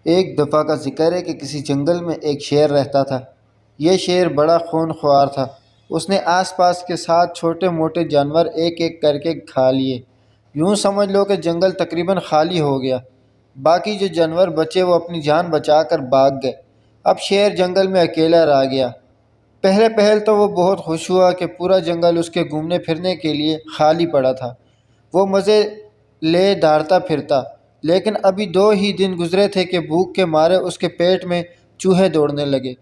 ایک دفعہ کا ذکر ہے کہ کسی جنگل میں ایک شیر رہتا تھا۔ یہ شیر بڑا خون خوار تھا۔ اس نے آس پاس کے 7 چھوٹے موٹے جانور ایک ایک کر کے کھا لیے۔ یوں سمجھ لو کہ جنگل تقریباً خالی ہو گیا۔ باقی جو جانور بچے وہ اپنی جان بچا کر بھاگ گئے۔ اب شیر جنگل میں اکیلا رہ گیا۔ پہل تو وہ بہت خوش ہوا کہ پورا جنگل اس کے گھومنے پھرنے کے لیے خالی پڑا تھا۔ وہ مزے لے دھاڑتا پھرتا، لیکن ابھی 2 ہی دن گزرے تھے کہ بھوک کے مارے اس کے پیٹ میں چوہے دوڑنے لگے۔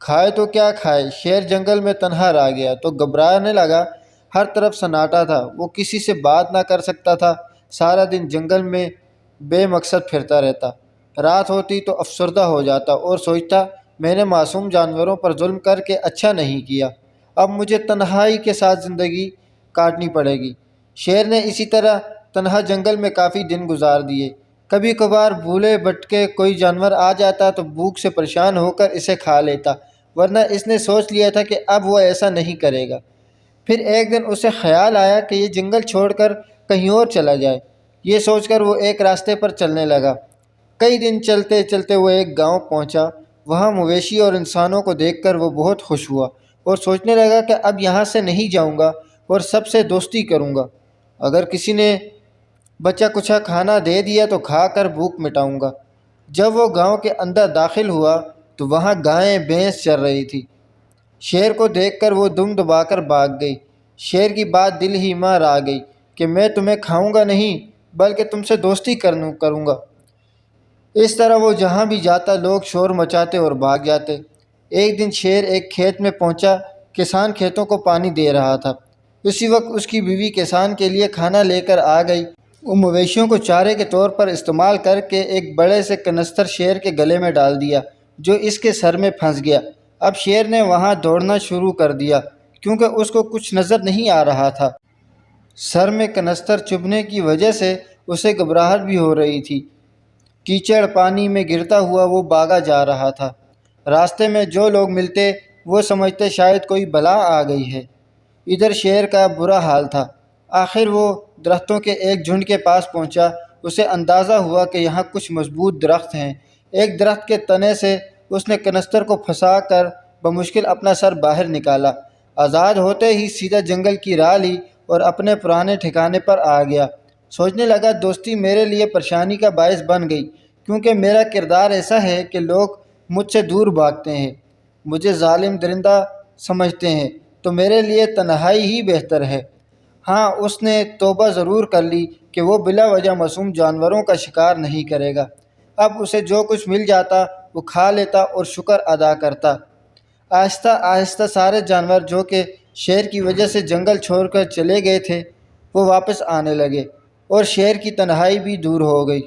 کھائے تو کیا کھائے، شیر جنگل میں تنہا رہ گیا تو گھبرانے لگا۔ ہر طرف سناٹا تھا، وہ کسی سے بات نہ کر سکتا تھا۔ سارا دن جنگل میں بے مقصد پھرتا رہتا۔ رات ہوتی تو افسردہ ہو جاتا اور سوچتا میں نے معصوم جانوروں پر ظلم کر کے اچھا نہیں کیا، اب مجھے تنہائی کے ساتھ زندگی کاٹنی پڑے گی۔ شیر نے اسی طرح تنہا جنگل میں کافی دن گزار دیے۔ کبھی کبھار بھولے بھٹکے کوئی جانور آ جاتا تو بھوک سے پریشان ہو کر اسے کھا لیتا، ورنہ اس نے سوچ لیا تھا کہ اب وہ ایسا نہیں کرے گا۔ پھر ایک دن اسے خیال آیا کہ یہ جنگل چھوڑ کر کہیں اور چلا جائے۔ یہ سوچ کر وہ ایک راستے پر چلنے لگا۔ کئی دن چلتے چلتے وہ ایک گاؤں پہنچا۔ وہاں مویشی اور انسانوں کو دیکھ کر وہ بہت خوش ہوا اور سوچنے لگا کہ اب یہاں سے نہیں جاؤں گا اور سب سے دوستی کروں گا۔ اگر کسی نے بچا کچھا کھانا دے دیا تو کھا کر بھوک مٹاؤں گا۔ جب وہ گاؤں کے اندر داخل ہوا تو وہاں گائیں بھینس چر رہی تھی۔ شیر کو دیکھ کر وہ دم دبا کر بھاگ گئی۔ شیر کی بات دل ہی مار آ گئی کہ میں تمہیں کھاؤں گا نہیں بلکہ تم سے دوستی کروں گا۔ اس طرح وہ جہاں بھی جاتا لوگ شور مچاتے اور بھاگ جاتے۔ ایک دن شیر ایک کھیت میں پہنچا۔ کسان کھیتوں کو پانی دے رہا تھا۔ اسی وقت اس کی بیوی کسان کے لیے کھانا لے کر آ گئی۔ وہ مویشیوں کو چارے کے طور پر استعمال کر کے ایک بڑے سے کنستر شیر کے گلے میں ڈال دیا جو اس کے سر میں پھنس گیا۔ اب شیر نے وہاں دوڑنا شروع کر دیا کیونکہ اس کو کچھ نظر نہیں آ رہا تھا۔ سر میں کنستر چبھنے کی وجہ سے اسے گھبراہٹ بھی ہو رہی تھی۔ کیچڑ پانی میں گرتا ہوا وہ بھاگا جا رہا تھا۔ راستے میں جو لوگ ملتے وہ سمجھتے شاید کوئی بلا آ گئی ہے۔ ادھر شیر کا برا حال تھا۔ آخر وہ درختوں کے ایک جھنڈ کے پاس پہنچا۔ اسے اندازہ ہوا کہ یہاں کچھ مضبوط درخت ہیں۔ ایک درخت کے تنے سے اس نے کنستر کو پھنسا کر بمشکل اپنا سر باہر نکالا۔ آزاد ہوتے ہی سیدھا جنگل کی راہ لی اور اپنے پرانے ٹھکانے پر آ گیا۔ سوچنے لگا دوستی میرے لیے پریشانی کا باعث بن گئی کیونکہ میرا کردار ایسا ہے کہ لوگ مجھ سے دور بھاگتے ہیں، مجھے ظالم درندہ سمجھتے ہیں، تو میرے لیے تنہائی ہی بہتر ہے۔ ہاں، اس نے توبہ ضرور کر لی کہ وہ بلا وجہ معصوم جانوروں کا شکار نہیں کرے گا۔ اب اسے جو کچھ مل جاتا وہ کھا لیتا اور شکر ادا کرتا۔ آہستہ آہستہ سارے جانور جو کہ شیر کی وجہ سے جنگل چھوڑ کر چلے گئے تھے وہ واپس آنے لگے اور شیر کی تنہائی بھی دور ہو گئی۔